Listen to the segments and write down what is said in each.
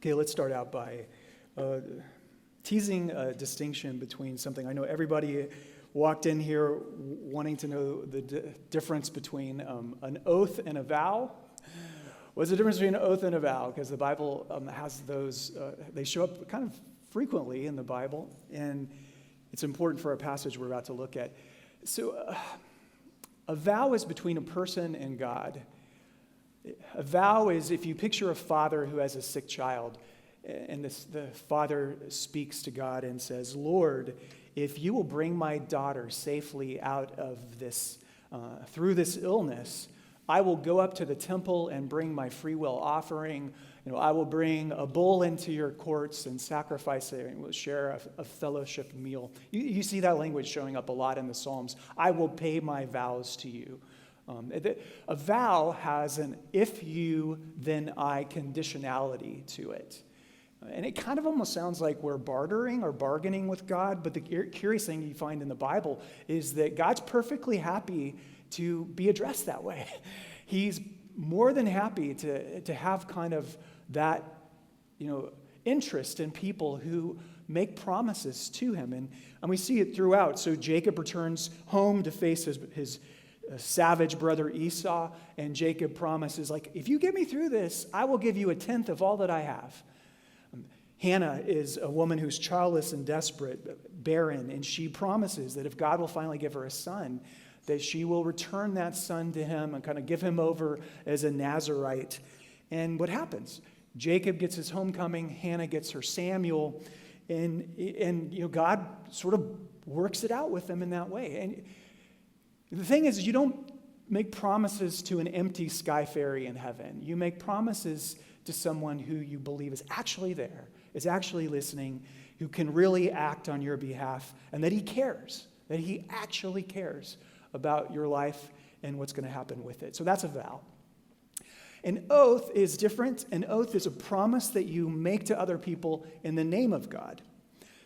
Okay, let's start out by teasing a distinction between something. I know everybody walked in here wanting to know the difference between an oath and a vow. What's the difference between an oath and a vow? Because the Bible has those, they show up kind of frequently in the Bible, and it's important for our passage we're about to look at. So a vow is between a person and God. A vow is if you picture a father who has a sick child, and the father speaks to God and says, Lord, if you will bring my daughter safely out of this, through this illness, I will go up to the temple and bring my free will offering. I will bring a bull into your courts and sacrifice it, and we'll share a fellowship meal. You see that language showing up a lot in the Psalms. I will pay my vows to you. A vow has an if you, then I conditionality to it. And it kind of almost sounds like we're bartering or bargaining with God, but the curious thing you find in the Bible is that God's perfectly happy to be addressed that way. He's more than happy to have kind of that, interest in people who make promises to him. And we see it throughout. So Jacob returns home to face his savage brother Esau, and Jacob promises, if you get me through this, I will give you a tenth of all that I have. Hannah is a woman who's childless and desperate, barren, and she promises that if God will finally give her a son, that she will return that son to him and kind of give him over as a Nazirite. And what happens? Jacob gets his homecoming, Hannah gets her Samuel, and God sort of works it out with them in that way. And the thing is, you don't make promises to an empty sky fairy in heaven. You make promises to someone who you believe is actually there, is actually listening, who can really act on your behalf, and that he cares, that he actually cares about your life and what's going to happen with it. So that's a vow. An oath is different. An oath is a promise that you make to other people in the name of God.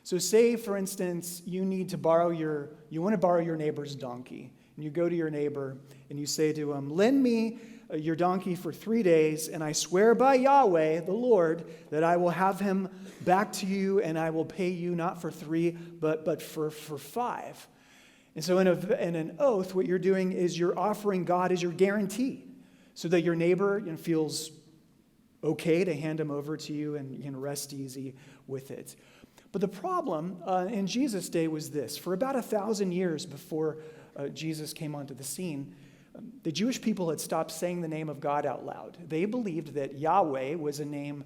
So say, for instance, you want to borrow your neighbor's donkey. And you go to your neighbor and you say to him, lend me your donkey for 3 days, and I swear by Yahweh, the Lord, that I will have him back to you, and I will pay you not for 3, but for 5. And so in an oath, what you're doing is you're offering God as your guarantee so that your neighbor feels okay to hand him over to you and you can rest easy with it. But the problem in Jesus' day was this. For about 1,000 years before Jesus came onto the scene, the Jewish people had stopped saying the name of God out loud. They believed that Yahweh was the name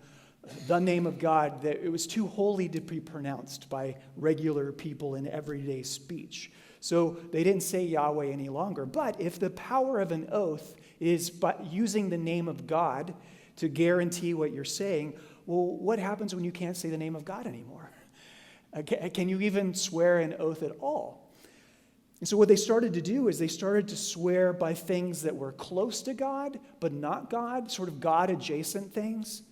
of God, that it was too holy to be pronounced by regular people in everyday speech. So they didn't say Yahweh any longer. But if the power of an oath is by using the name of God to guarantee what you're saying, well, what happens when you can't say the name of God anymore? Can you even swear an oath at all? And so what they started to do is they started to swear by things that were close to God, but not God, sort of God-adjacent things.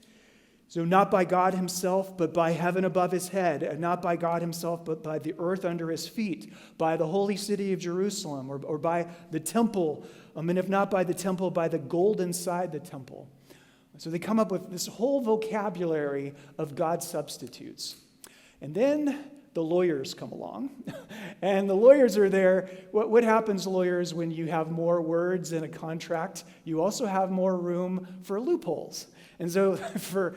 So not by God himself, but by heaven above his head, and not by God himself, but by the earth under his feet, by the holy city of Jerusalem, or by the temple, and if not by the temple, by the gold inside the temple. So they come up with this whole vocabulary of God substitutes. And then the lawyers come along, and the lawyers are there. What happens, lawyers, when you have more words in a contract? You also have more room for loopholes. And so for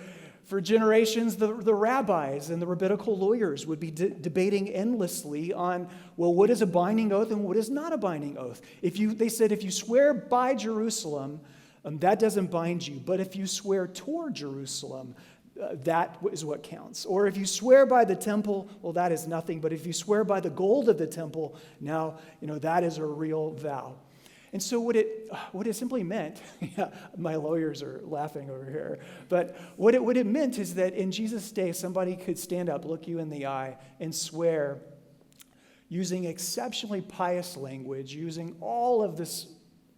generations, the rabbis and the rabbinical lawyers would be debating endlessly on, well, what is a binding oath and what is not a binding oath? They said if you swear by Jerusalem, that doesn't bind you. But if you swear toward Jerusalem, that is what counts. Or if you swear by the temple, well, that is nothing. But if you swear by the gold of the temple, now, that is a real vow. And so what it simply meant, my lawyers are laughing over here, but what it meant is that in Jesus' day, somebody could stand up, look you in the eye, and swear using exceptionally pious language, using all of this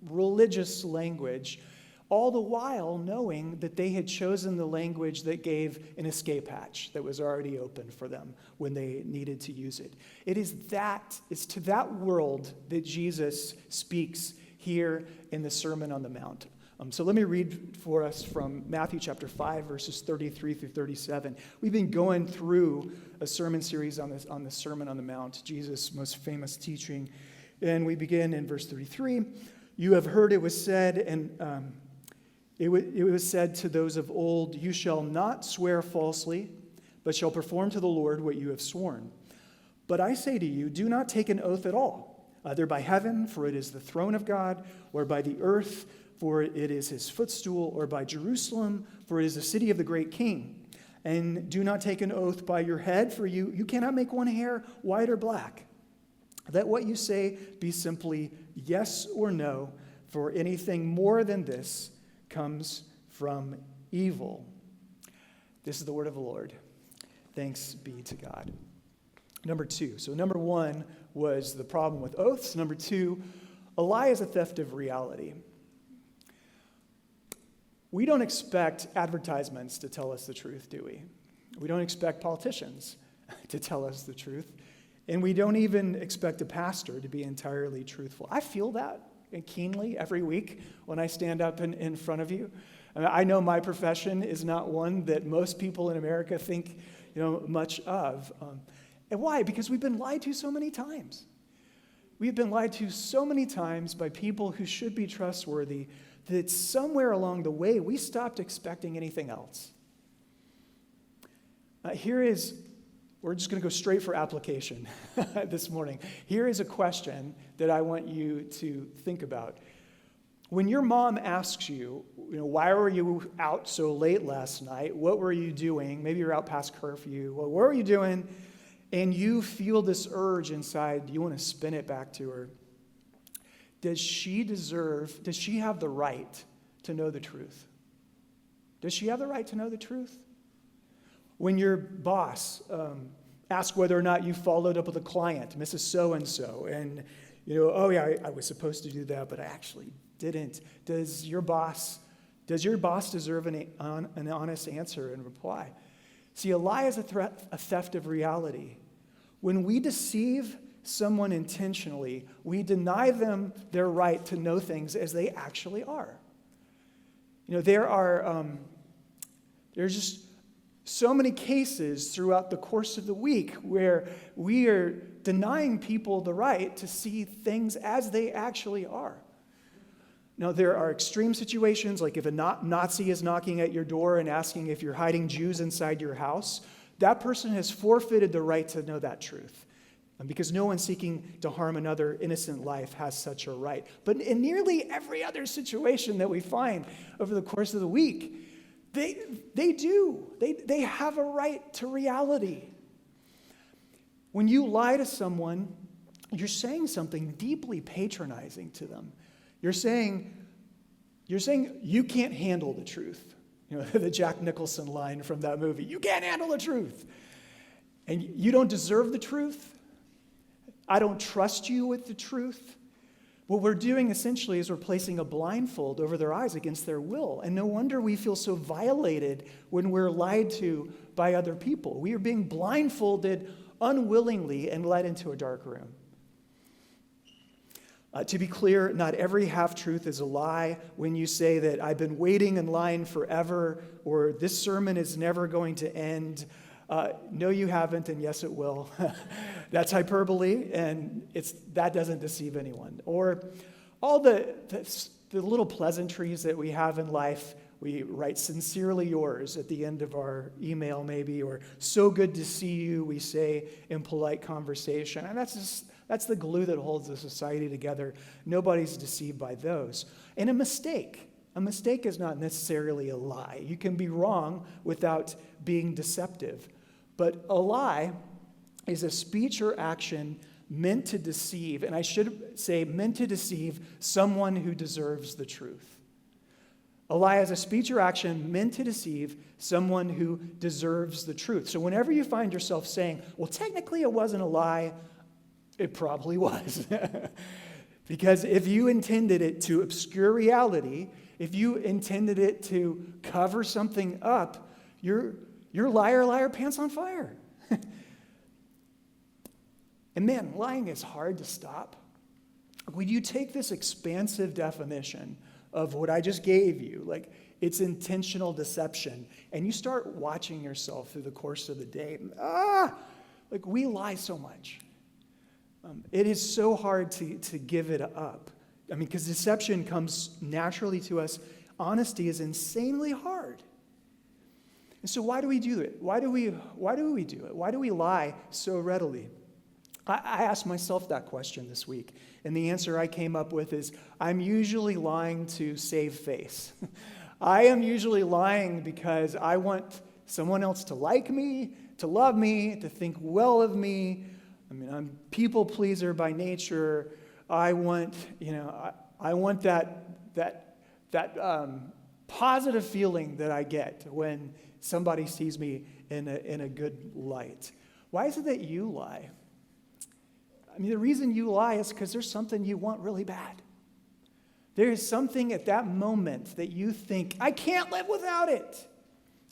religious language, all the while knowing that they had chosen the language that gave an escape hatch that was already open for them when they needed to use it. It's to that world that Jesus speaks here in the Sermon on the Mount. So let me read for us from Matthew chapter 5, verses 33 through 37. We've been going through a sermon series on the Sermon on the Mount, Jesus' most famous teaching. And we begin in verse 33. You have heard it was said, and it was said to those of old, you shall not swear falsely, but shall perform to the Lord what you have sworn. But I say to you, do not take an oath at all, either by heaven, for it is the throne of God, or by the earth, for it is his footstool, or by Jerusalem, for it is the city of the great king. And do not take an oath by your head, for you cannot make one hair white or black. Let what you say be simply yes or no, for anything more than this comes from evil. This is the word of the Lord. Thanks be to God. Number two. So number one was the problem with oaths. Number two, a lie is a theft of reality. We don't expect advertisements to tell us the truth, do we? We don't expect politicians to tell us the truth. And we don't even expect a pastor to be entirely truthful. I feel that keenly every week when I stand up in front of you. I know my profession is not one that most people in America think much of. And why? Because we've been lied to so many times. We've been lied to so many times by people who should be trustworthy that somewhere along the way we stopped expecting anything else. We're just going to go straight for application this morning. Here is a question that I want you to think about. When your mom asks you, why were you out so late last night? What were you doing? Maybe you're out past curfew. Well, what were you doing? And you feel this urge inside, you want to spin it back to her. Does she have the right to know the truth? Does she have the right to know the truth? When your boss asks whether or not you followed up with a client, Mrs. So-and-so, and oh yeah, I was supposed to do that, but I actually didn't. Does your boss deserve an honest answer and reply? See, a lie is a theft of reality. When we deceive someone intentionally, we deny them their right to know things as they actually are. There's just so many cases throughout the course of the week where we are denying people the right to see things as they actually are. Now, there are extreme situations, like if a Nazi is knocking at your door and asking if you're hiding Jews inside your house, that person has forfeited the right to know that truth. And because no one seeking to harm another innocent life has such a right. But in nearly every other situation that we find over the course of the week, they do. They have a right to reality. When you lie to someone, you're saying something deeply patronizing to them. You're saying you can't handle the truth. The Jack Nicholson line from that movie. You can't handle the truth. And you don't deserve the truth. I don't trust you with the truth. What we're doing essentially is we're placing a blindfold over their eyes against their will. And no wonder we feel so violated when we're lied to by other people. We are being blindfolded unwillingly and led into a dark room. To be clear, not every half-truth is a lie. When you say that I've been waiting in line forever, or this sermon is never going to end, no, you haven't, and yes, it will. That's hyperbole, and that doesn't deceive anyone. Or all the little pleasantries that we have in life, we write sincerely yours at the end of our email maybe, or so good to see you, we say in polite conversation. And that's the glue that holds the society together. Nobody's deceived by those. And a mistake is not necessarily a lie. You can be wrong without being deceptive. But a lie is a speech or action meant to deceive, and I should say meant to deceive someone who deserves the truth. A lie is a speech or action meant to deceive someone who deserves the truth. So whenever you find yourself saying, well, technically it wasn't a lie, it probably was. Because if you intended it to obscure reality, if you intended it to cover something up, you're liar, pants on fire. And man, lying is hard to stop. When you take this expansive definition of what I just gave you. Like, it's intentional deception. And you start watching yourself through the course of the day. Like, we lie so much. It is so hard to give it up. I mean, because deception comes naturally to us. Honesty is insanely hard. And so why do we do it? Why do we do it? Why do we lie so readily? I asked myself that question this week, and the answer I came up with is, I'm usually lying to save face. I am usually lying because I want someone else to like me, to love me, to think well of me. I mean, I'm a people pleaser by nature. I want that positive feeling that I get when somebody sees me in a good light. Why is it that you lie? I mean, the reason you lie is because there's something you want really bad. There is something at that moment that you think, I can't live without it.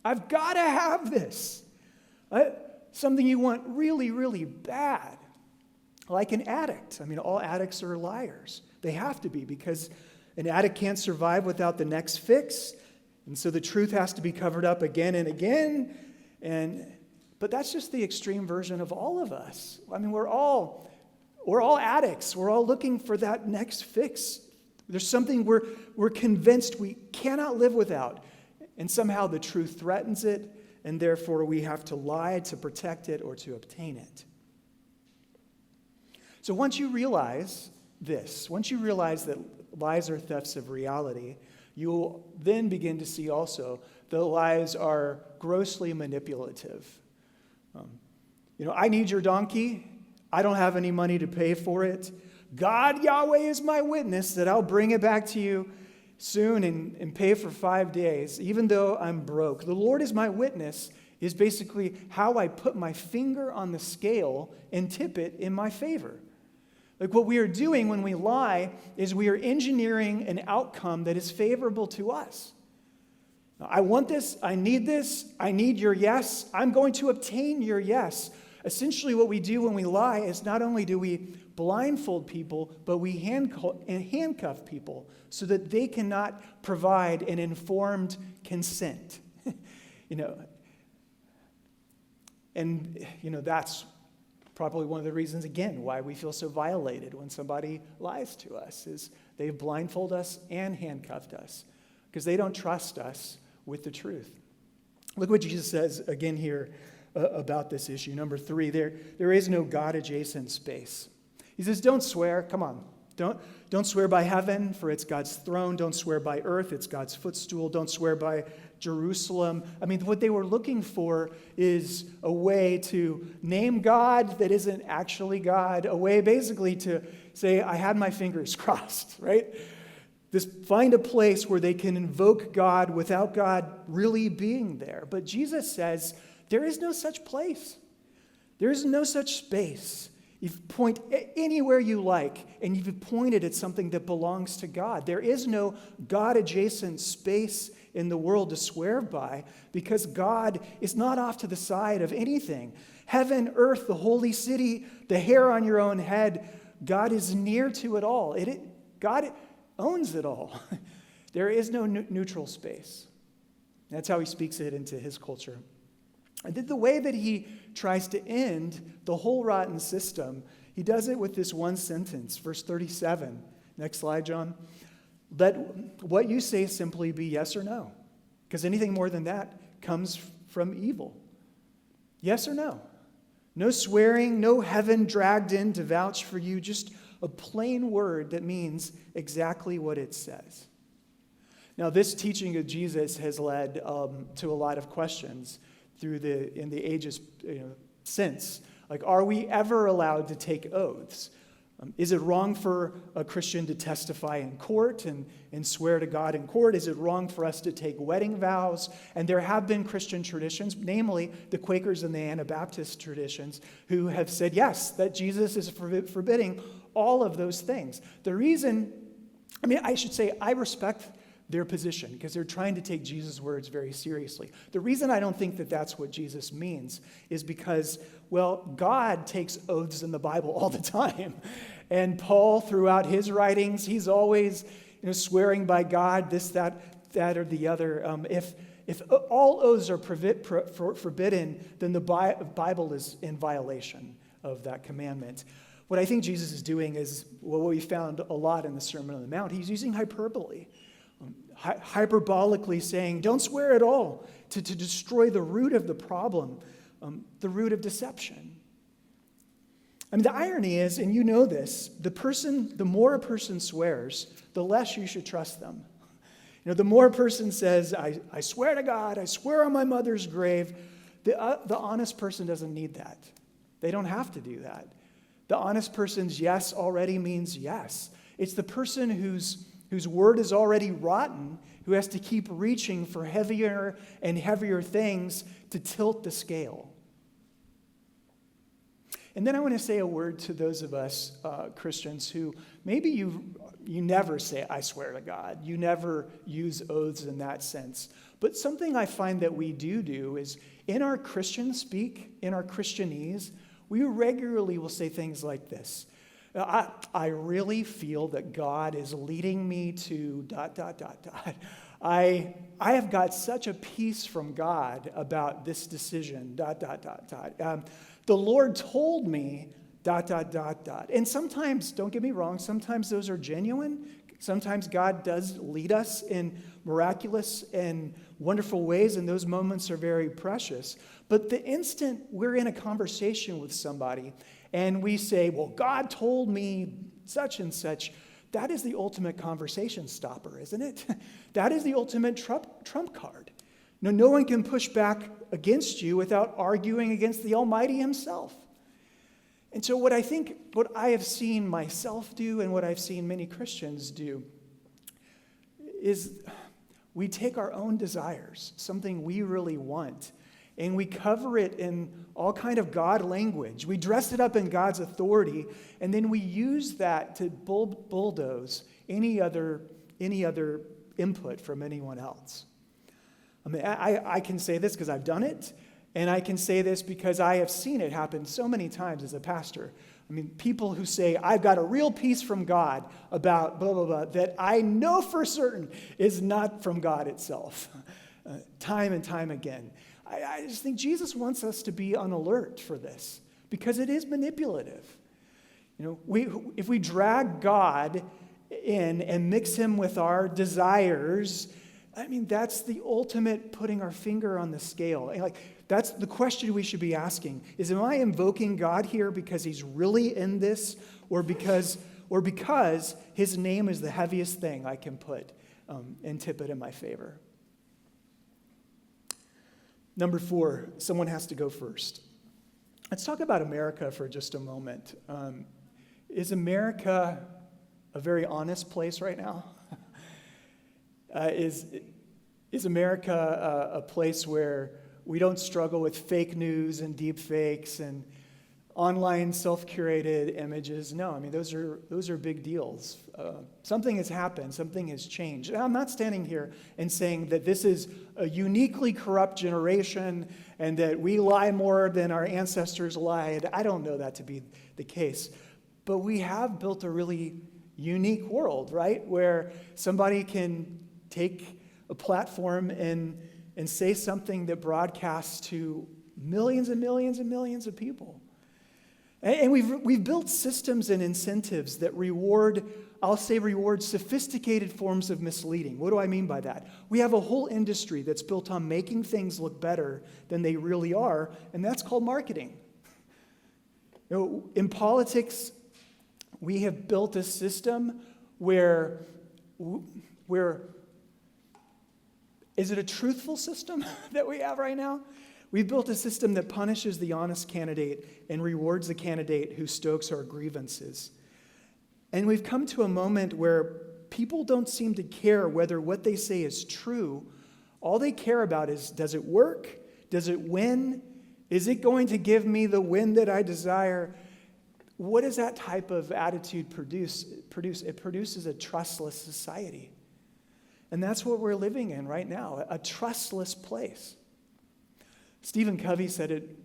I've got to have this. Something you want really, really bad. Like an addict. I mean, all addicts are liars. They have to be, because an addict can't survive without the next fix. And so the truth has to be covered up again and again. But that's just the extreme version of all of us. I mean, we're all addicts. We're all looking for that next fix. There's something we're convinced we cannot live without. And somehow the truth threatens it, and therefore we have to lie to protect it or to obtain it. So once you realize this, once you realize that lies are thefts of reality, you will then begin to see also that lies are grossly manipulative. I need your donkey. I don't have any money to pay for it. God, Yahweh, is my witness that I'll bring it back to you soon and pay for 5 days, even though I'm broke. The Lord is my witness is basically how I put my finger on the scale and tip it in my favor. Like, what we are doing when we lie is we are engineering an outcome that is favorable to us. I want this, I need your yes, I'm going to obtain your yes. Essentially, what we do when we lie is not only do we blindfold people, but we handcuff people so that they cannot provide an informed consent. That's probably one of the reasons, again, why we feel so violated when somebody lies to us, is they've blindfolded us and handcuffed us because they don't trust us with the truth. Look what Jesus says again here about this issue. Number 3, there is no God-adjacent space. He says, don't swear. Come on. Don't swear by heaven, for it's God's throne. Don't swear by earth, it's God's footstool. Don't swear by Jerusalem. I mean, what they were looking for is a way to name God that isn't actually God, a way basically to say, I had my fingers crossed, right? Find a place where they can invoke God without God really being there. But Jesus says, there is no such place. There is no such space. You point anywhere you like, and you've pointed at something that belongs to God. There is no God-adjacent space in the world to swear by, because God is not off to the side of anything. Heaven, earth, the holy city, the hair on your own head, God is near to it all. God owns it all. There is no neutral space. That's how he speaks it into his culture. And the way that he tries to end the whole rotten system, he does it with this one sentence, verse 37. Next slide, John. Let what you say simply be yes or no, because anything more than that comes from evil. Yes or no? No swearing, no heaven dragged in to vouch for you, just a plain word that means exactly what it says. Now, this teaching of Jesus has led to a lot of questions in the ages since. Like, are we ever allowed to take oaths? Is it wrong for a Christian to testify in court and swear to God in court? Is it wrong for us to take wedding vows? And there have been Christian traditions, namely the Quakers and the Anabaptist traditions, who have said, yes, that Jesus is forbidding all of those things. The reason, I should say, I respect their position because they're trying to take Jesus' words very seriously. The reason I don't think that that's what Jesus means is because, God takes oaths in the Bible all the time. And Paul, throughout his writings, he's always swearing by God, this, that, or the other. If all oaths are forbidden, then the Bible is in violation of that commandment. What I think Jesus is doing is what we found a lot in the Sermon on the Mount. He's using hyperbole, hyperbolically saying, don't swear at all, to destroy the root of the problem, the root of deception. I mean, the irony is, and you know this, the more a person swears, the less you should trust them. The more a person says, I swear to God, I swear on my mother's grave, the honest person doesn't need that. They don't have to do that. The honest person's yes already means yes. It's the person whose word is already rotten who has to keep reaching for heavier and heavier things to tilt the scale. And then I want to say a word to those of us Christians who maybe you never say, I swear to God. You never use oaths in that sense. But something I find that we do is in our Christian speak, in our Christianese, we regularly will say things like this. I really feel that God is leading me to ... I have got such a peace from God about this decision ... The Lord told me ... And sometimes, don't get me wrong, sometimes those are genuine. Sometimes God does lead us in miraculous and wonderful ways, and those moments are very precious. But the instant we're in a conversation with somebody and we say, well, God told me such and such, that is the ultimate conversation stopper, isn't it? That is the ultimate trump card. No one can push back against you without arguing against the Almighty himself. And so what I have seen myself do and what I've seen many Christians do is we take our own desires, something we really want, and we cover it in all kind of God language. We dress it up in God's authority, and then we use that to bulldoze any other input from anyone else. I mean, I can say this because I've done it, and I can say this because I have seen it happen so many times as a pastor. I mean, people who say, I've got a real peace from God about blah, blah, blah, that I know for certain is not from God itself, time and time again. I just think Jesus wants us to be on alert for this because it is manipulative. If we drag God in and mix him with our desires, I mean, that's the ultimate putting our finger on the scale. And that's the question we should be asking is, am I invoking God here because he's really in this or because his name is the heaviest thing I can put and tip it in my favor? Number 4, someone has to go first. Let's talk about America for just a moment. Is America a very honest place right now? Is America a place where we don't struggle with fake news and deep fakes and online self-curated images? No, I mean, those are big deals. Something has happened. Something has changed. And I'm not standing here and saying that this is a uniquely corrupt generation and that we lie more than our ancestors lied. I don't know that to be the case. But we have built a really unique world, right, where somebody can take a platform and say something that broadcasts to millions and millions and millions of people. And we've built systems and incentives that reward sophisticated forms of misleading. What do I mean by that? We have a whole industry that's built on making things look better than they really are, and that's called marketing. In politics, we have built a system where is it a truthful system that we have right now? We've built a system that punishes the honest candidate and rewards the candidate who stokes our grievances. And we've come to a moment where people don't seem to care whether what they say is true. All they care about is, does it work? Does it win? Is it going to give me the win that I desire? What does that type of attitude produce? It produces a trustless society. And that's what we're living in right now, a trustless place. Stephen Covey said it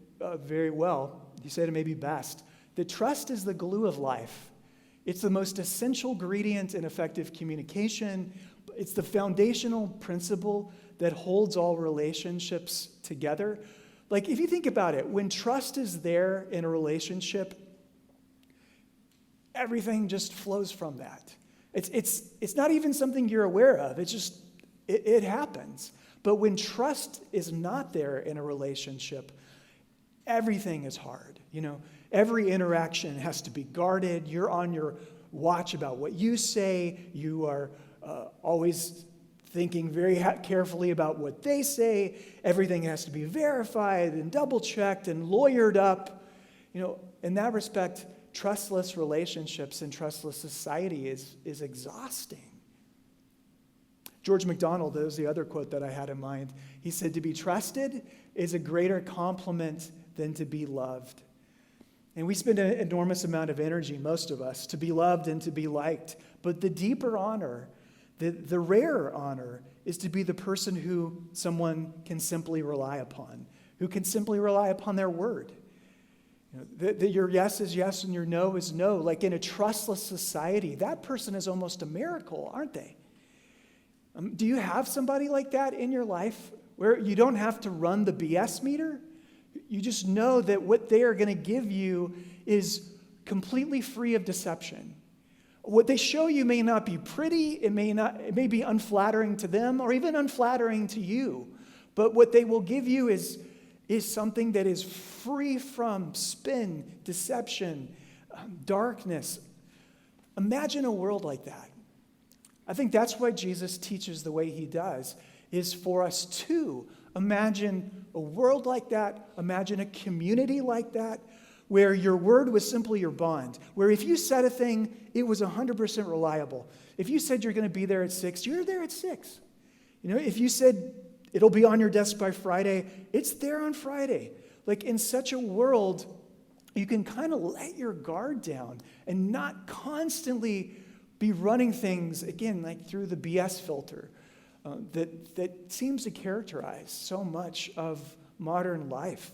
very well. He said it maybe best, that trust is the glue of life. It's the most essential ingredient in effective communication. It's the foundational principle that holds all relationships together. Like, if you think about it, when trust is there in a relationship, everything just flows from that. It's not even something you're aware of. It's just, it happens. But when trust is not there in a relationship, everything is hard. Every interaction has to be guarded. You're on your watch about what you say. You are always thinking very carefully about what they say. Everything has to be verified and double-checked and lawyered up. In that respect, trustless relationships and trustless society is exhausting. George MacDonald, that was the other quote that I had in mind. He said, "To be trusted is a greater compliment than to be loved." And we spend an enormous amount of energy, most of us, to be loved and to be liked. But the deeper honor, the rarer honor, is to be the person who someone can simply rely upon, who can simply rely upon their word. That your yes is yes and your no is no. Like in a trustless society, that person is almost a miracle, aren't they? Do you have somebody like that in your life where you don't have to run the BS meter? You just know that what they are going to give you is completely free of deception. What they show you may not be pretty, it may be unflattering to them or even unflattering to you. But what they will give you is something that is free from spin, deception, darkness. Imagine a world like that. I think that's why Jesus teaches the way he does, is for us to imagine a world like that, imagine a community like that, where your word was simply your bond, where if you said a thing, it was 100% reliable. If you said you're going to be there at 6, you're there at 6. If you said it'll be on your desk by Friday, it's there on Friday. Like in such a world, you can kind of let your guard down and not constantly be running things, again, like through the BS filter that seems to characterize so much of modern life.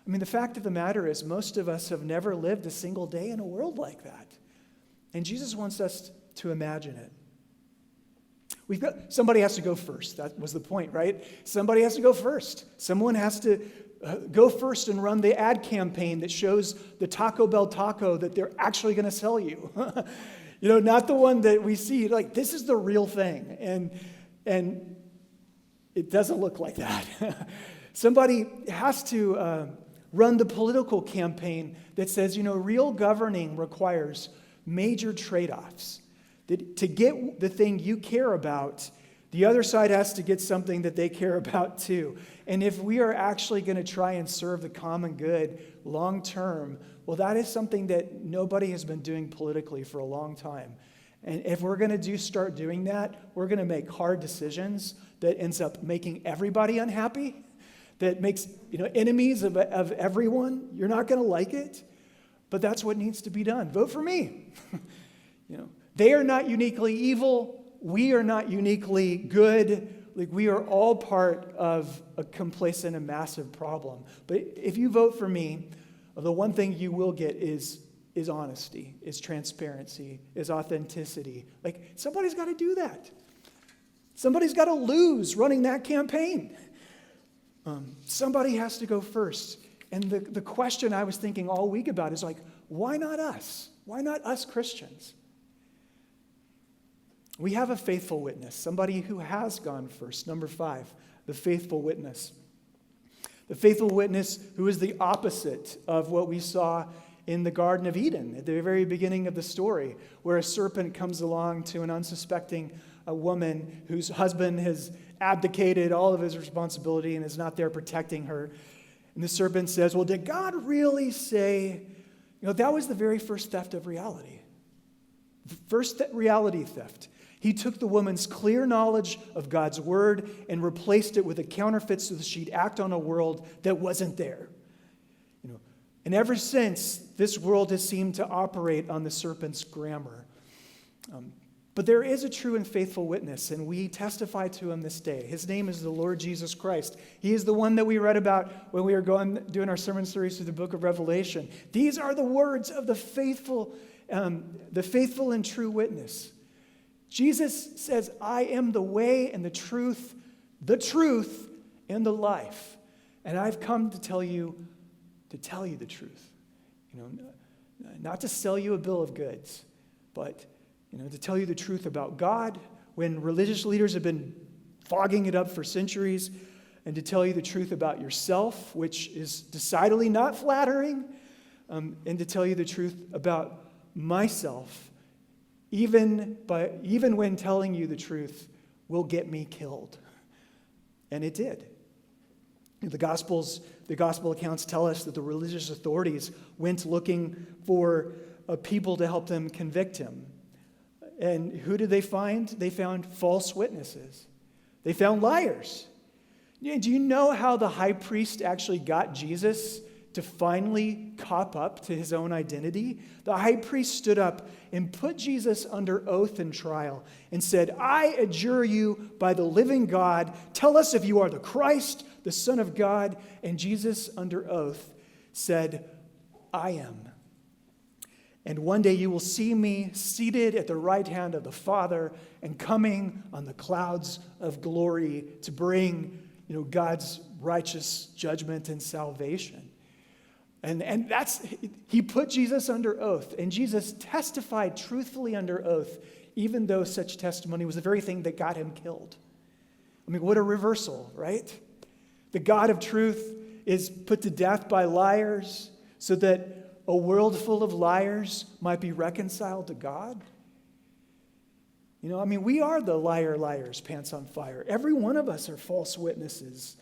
I mean, the fact of the matter is most of us have never lived a single day in a world like that. And Jesus wants us to imagine it. Somebody has to go first. That was the point, right? Somebody has to go first. Someone has to go first and run the ad campaign that shows the Taco Bell taco that they're actually going to sell you. Not the one that we see, like, this is the real thing. And it doesn't look like that. Somebody has to run the political campaign that says, real governing requires major trade-offs. That to get the thing you care about, the other side has to get something that they care about too. And if we are actually going to try and serve the common good long term, well, that is something that nobody has been doing politically for a long time. And if we're going to start doing that, we're going to make hard decisions that ends up making everybody unhappy, that makes enemies of everyone. You're not going to like it, but that's what needs to be done. Vote for me. They are not uniquely evil. We are not uniquely good. Like, we are all part of a complacent and massive problem. But if you vote for me, the one thing you will get is honesty, is transparency, is authenticity. Like, somebody's got to do that. Somebody's got to lose running that campaign. Somebody has to go first. And the question I was thinking all week about is like, why not us? Why not us Christians? We have a faithful witness, somebody who has gone first. Number 5, the faithful witness. The faithful witness who is the opposite of what we saw in the Garden of Eden at the very beginning of the story, where a serpent comes along to an unsuspecting woman whose husband has abdicated all of his responsibility and is not there protecting her. And the serpent says, well, did God really say? That was the very first theft of reality. The first reality theft. He took the woman's clear knowledge of God's word and replaced it with a counterfeit so that she'd act on a world that wasn't there. And ever since, this world has seemed to operate on the serpent's grammar. But there is a true and faithful witness, and we testify to him this day. His name is the Lord Jesus Christ. He is the one that we read about when we were doing our sermon series through the book of Revelation. These are the words of the faithful the faithful and true witness. Jesus says, I am the way and the truth and the life. And I've come to tell you the truth. Not to sell you a bill of goods, but to tell you the truth about God when religious leaders have been fogging it up for centuries, and to tell you the truth about yourself, which is decidedly not flattering, and to tell you the truth about myself, even when telling you the truth will get me killed. And it did. The gospel accounts tell us that the religious authorities went looking for people to help them convict him. And who did they find? They found false witnesses. They found liars. Do you know how the high priest actually got Jesus to finally cop up to his own identity? The high priest stood up and put Jesus under oath and trial and said, I adjure you by the living God, tell us if you are the Christ, the Son of God. And Jesus, under oath, said, I am. And one day you will see me seated at the right hand of the Father and coming on the clouds of glory to bring, God's righteous judgment and salvation. And that's, he put Jesus under oath, and Jesus testified truthfully under oath, even though such testimony was the very thing that got him killed. I mean, what a reversal, right? The God of truth is put to death by liars so that a world full of liars might be reconciled to God. We are the liars, pants on fire. Every one of us are false witnesses.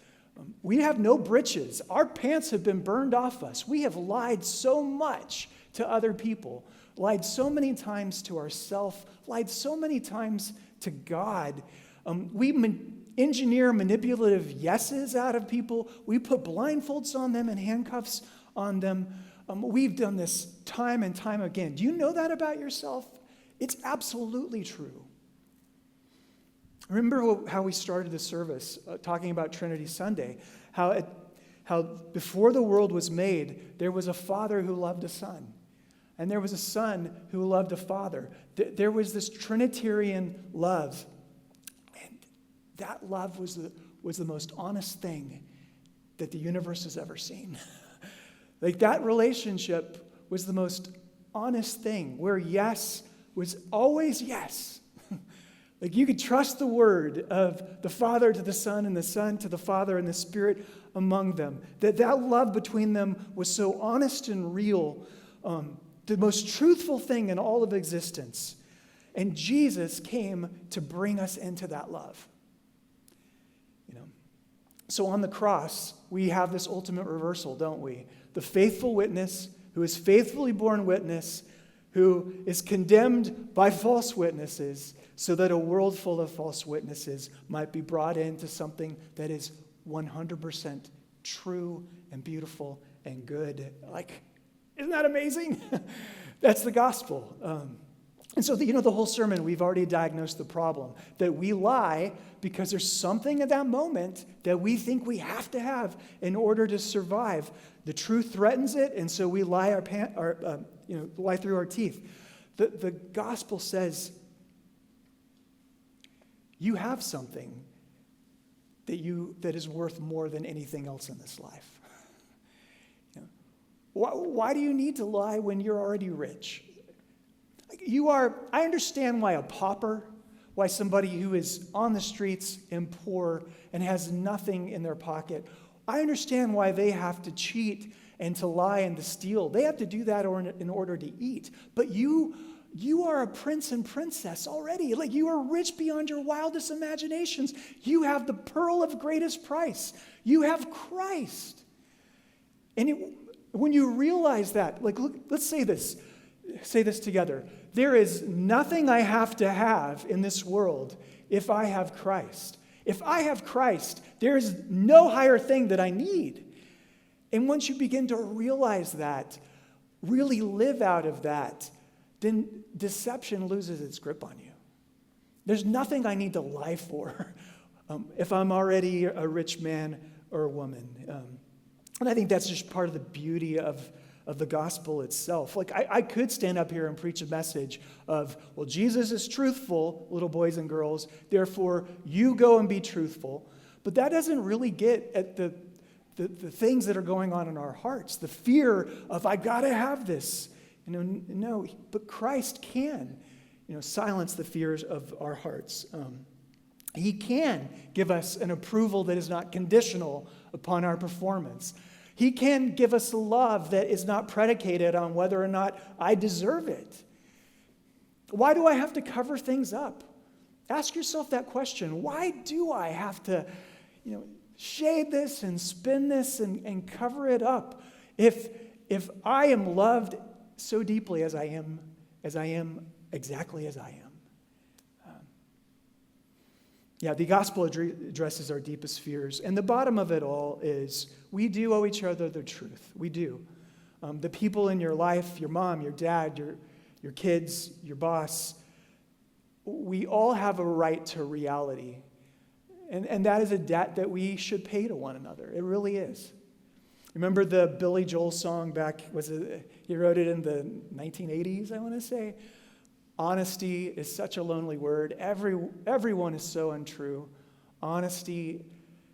We have no britches. Our pants have been burned off us. We have lied so much to other people, lied so many times to ourselves, lied so many times to God. We engineer manipulative yeses out of people. We put blindfolds on them and handcuffs on them. We've done this time and time again. Do you know that about yourself? It's absolutely true. Remember how we started the service talking about Trinity Sunday, how before the world was made, there was a father who loved a son, and there was a son who loved a father. There was this Trinitarian love, and that love was the most honest thing that the universe has ever seen. Like, that relationship was the most honest thing, where yes was always yes. Like, you could trust the word of the Father to the Son and the Son to the Father and the Spirit among them. That love between them was so honest and real, the most truthful thing in all of existence. And Jesus came to bring us into that love. So on the cross, we have this ultimate reversal, don't we? The faithful witness, who is faithfully born witness, who is condemned by false witnesses, so that a world full of false witnesses might be brought into something that is 100% true and beautiful and good. Like, isn't that amazing? That's the gospel. And so, the whole sermon, we've already diagnosed the problem, that we lie because there's something at that moment that we think we have to have in order to survive. The truth threatens it, and so we lie lie through our teeth. The gospel says, you have something that is worth more than anything else in this life. Why do you need to lie when you're already rich? I understand why a pauper, why somebody who is on the streets and poor and has nothing in their pocket, I understand why they have to cheat and to lie and to steal. They have to do that in order to eat. But you are a prince and princess already. Like, you are rich beyond your wildest imaginations. You have the pearl of greatest price. You have Christ. And when you realize that, like, look, let's say this together. There is nothing I have to have in this world if I have Christ. If I have Christ, there is no higher thing that I need. And once you begin to realize that, really live out of that, then deception loses its grip on you. There's nothing I need to lie for if I'm already a rich man or a woman. And I think that's just part of the beauty of of the gospel itself. Like, I could stand up here and preach a message of, well, Jesus is truthful, little boys and girls, therefore you go and be truthful. But that doesn't really get at the things that are going on in our hearts, the fear of, I gotta have this. No, but Christ can, silence the fears of our hearts. He can give us an approval that is not conditional upon our performance. He can give us a love that is not predicated on whether or not I deserve it. Why do I have to cover things up? Ask yourself that question. Why do I have to, shade this and spin this and cover it up if I am loved so deeply as I am exactly as I am? The gospel addresses our deepest fears. And the bottom of it all is we do owe each other the truth. We do. The people in your life, your mom, your dad, your kids, your boss, we all have a right to reality. And that is a debt that we should pay to one another. It really is. Remember the Billy Joel song he wrote it in the 1980s, I want to say? Honesty is such a lonely word. Everyone is so untrue. Honesty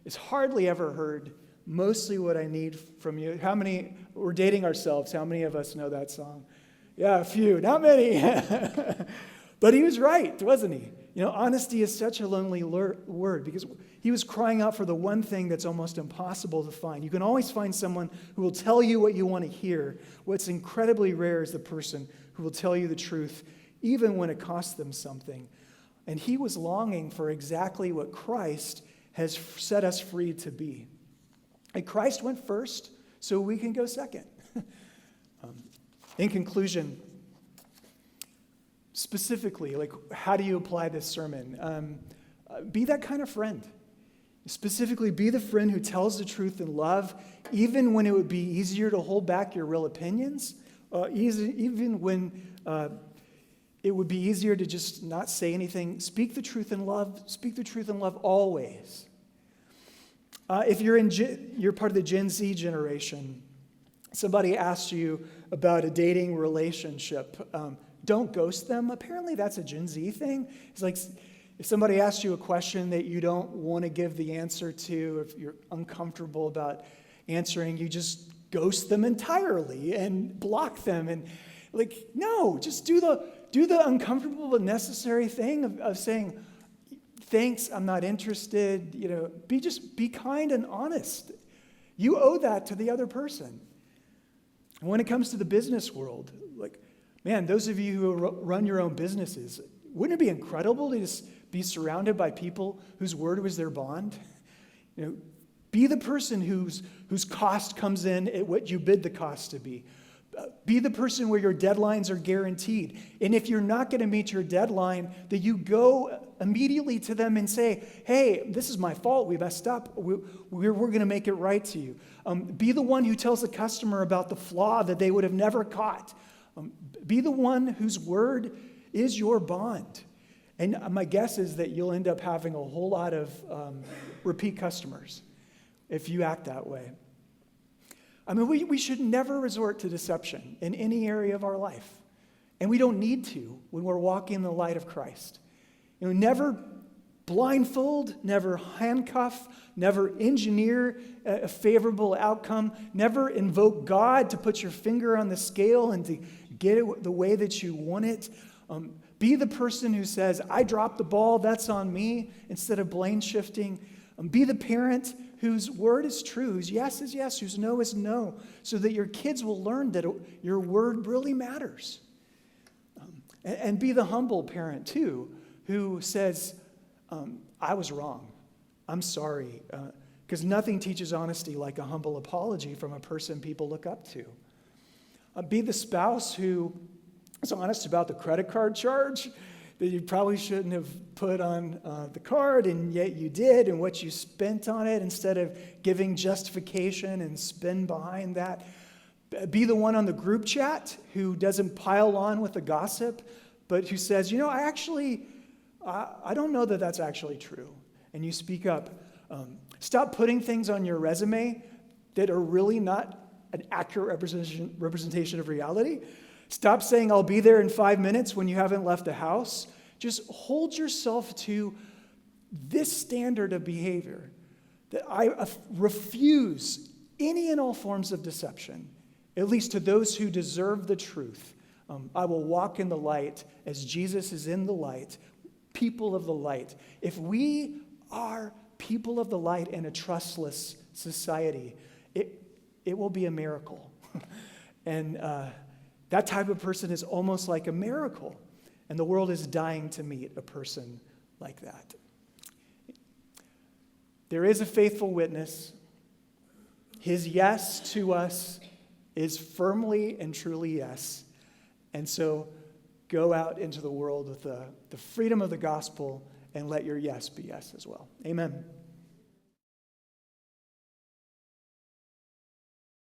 is hardly ever heard. Mostly what I need from you. We're dating ourselves. How many of us know that song? Yeah, a few. Not many. But he was right, wasn't he? Honesty is such a lonely word because he was crying out for the one thing that's almost impossible to find. You can always find someone who will tell you what you want to hear. What's incredibly rare is the person who will tell you the truth even when it costs them something. And he was longing for exactly what Christ has set us free to be. And Christ went first, so we can go second. In conclusion, specifically, how do you apply this sermon? Be that kind of friend. Specifically, be the friend who tells the truth in love, even when it would be easier to hold back your real opinions, even when it would be easier to just not say anything. Speak the truth in love. Speak the truth in love always. If you're part of the Gen Z generation, somebody asks you about a dating relationship, don't ghost them. Apparently that's a Gen Z thing. It's like if somebody asks you a question that you don't want to give the answer to, if you're uncomfortable about answering, you just ghost them entirely and block them. And no, just do the uncomfortable but necessary thing of saying, thanks, I'm not interested. Be kind and honest. You owe that to the other person. And when it comes to the business world, man, those of you who run your own businesses, wouldn't it be incredible to just be surrounded by people whose word was their bond? Be the person whose cost comes in at what you bid the cost to be. Be the person where your deadlines are guaranteed. And if you're not going to meet your deadline, that you go immediately to them and say, hey, this is my fault. We messed up. We're going to make it right to you. Be the one who tells the customer about the flaw that they would have never caught. Be the one whose word is your bond. And my guess is that you'll end up having a whole lot of repeat customers if you act that way. We should never resort to deception in any area of our life. And we don't need to when we're walking in the light of Christ. Never blindfold, never handcuff, never engineer a favorable outcome, never invoke God to put your finger on the scale and to get it the way that you want it. Be the person who says, I dropped the ball, that's on me, instead of blame shifting. Be the parent whose word is true, whose yes is yes, whose no is no, so that your kids will learn that your word really matters. And be the humble parent, too, who says, I was wrong. I'm sorry. Because nothing teaches honesty like a humble apology from a person people look up to. Be the spouse who is honest about the credit card charge that you probably shouldn't have put on the card, and yet you did, and what you spent on it, instead of giving justification and spin behind that. Be the one on the group chat who doesn't pile on with the gossip, but who says, I don't know that that's actually true. And you speak up. Stop putting things on your resume that are really not an accurate representation of reality. Stop saying, I'll be there in 5 minutes when you haven't left the house. Just hold yourself to this standard of behavior, that I refuse any and all forms of deception, at least to those who deserve the truth. I will walk in the light as Jesus is in the light, people of the light. If we are people of the light in a trustless society, it will be a miracle. And that type of person is almost like a miracle. And the world is dying to meet a person like that. There is a faithful witness. His yes to us is firmly and truly yes. And so go out into the world with the freedom of the gospel and let your yes be yes as well. Amen.